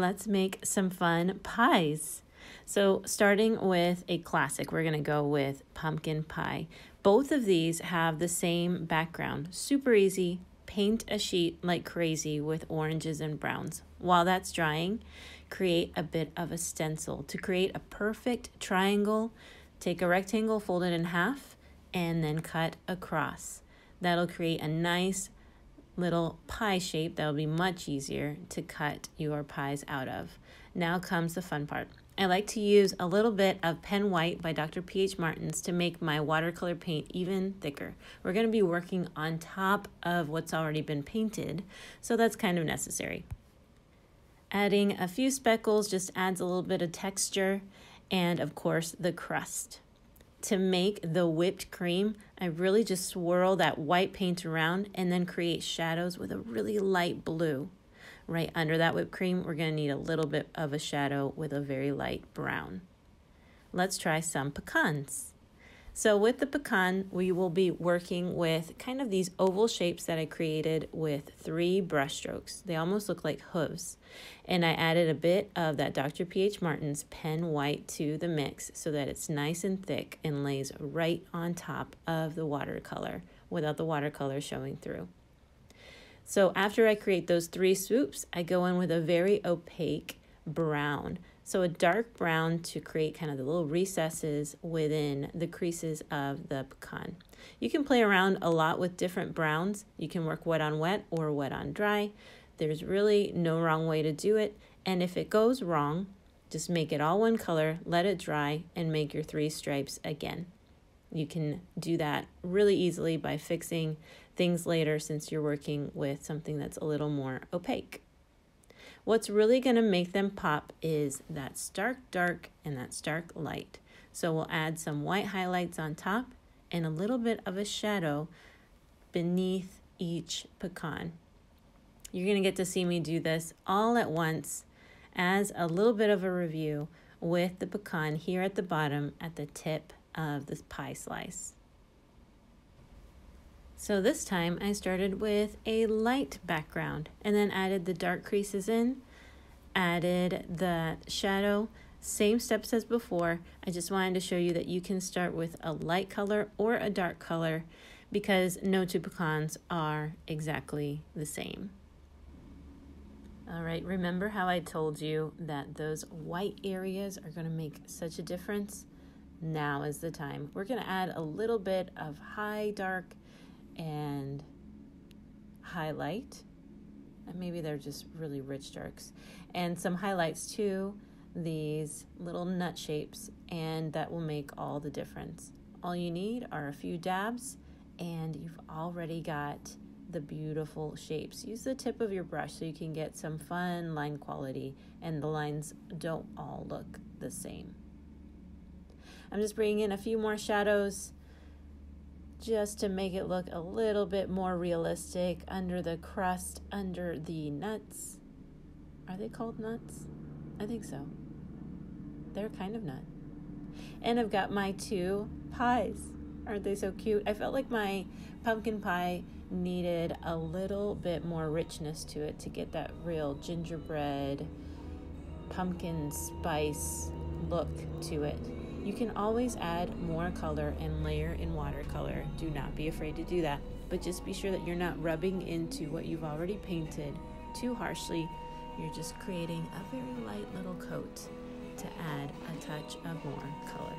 let's make some fun pies. So starting with a classic, we're going to go with pumpkin pie. Both of these have the same background. Super easy. Paint a sheet like crazy with oranges and browns. While that's drying, create a bit of a stencil. To create a perfect triangle, take a rectangle, fold it in half, and then cut across. That'll create a nice little pie shape that will be much easier to cut your pies out of. Now comes the fun part. I like to use a little bit of pen white by Dr. P.H. Martin's to make my watercolor paint even thicker. We're going to be working on top of what's already been painted, so that's kind of necessary. Adding a few speckles just adds a little bit of texture, and of course the crust. To make the whipped cream, I really just swirl that white paint around and then create shadows with a really light blue. Right under that whipped cream, we're going to need a little bit of a shadow with a very light brown. Let's try some pecans. So with the pecan, we will be working with kind of these oval shapes that I created with 3 brush strokes. They almost look like hooves. And I added a bit of that Dr. P.H. Martin's pen white to the mix so that it's nice and thick and lays right on top of the watercolor without the watercolor showing through. So after I create those 3 swoops, I go in with a very opaque brown. So a dark brown to create kind of the little recesses within the creases of the pecan. You can play around a lot with different browns. You can work wet on wet or wet on dry. There's really no wrong way to do it. And if it goes wrong, just make it all one color, let it dry, and make your 3 stripes again. You can do that really easily by fixing things later since you're working with something that's a little more opaque. What's really going to make them pop is that stark dark and that stark light. So we'll add some white highlights on top and a little bit of a shadow beneath each pecan. You're going to get to see me do this all at once as a little bit of a review with the pecan here at the bottom at the tip of this pie slice. So this time I started with a light background and then added the dark creases in, added the shadow, same steps as before. I just wanted to show you that you can start with a light color or a dark color because no 2 pecans are exactly the same. All right, remember how I told you that those white areas are going to make such a difference? Now is the time. We're going to add a little bit of high dark and highlight, and maybe they're just really rich darks, and some highlights to these little nut shapes, and that will make all the difference. All you need are a few dabs and you've already got the beautiful shapes. Use the tip of your brush so you can get some fun line quality and the lines don't all look the same. I'm just bringing in a few more shadows just to make it look a little bit more realistic under the crust, under the nuts. Are they called nuts? I think so. They're kind of nut. And I've got my 2 pies. Aren't they so cute? I felt like my pumpkin pie needed a little bit more richness to it to get that real gingerbread, pumpkin spice look to it. You can always add more color and layer in watercolor. Do not be afraid to do that, but just be sure that you're not rubbing into what you've already painted too harshly. You're just creating a very light little coat to add a touch of more color.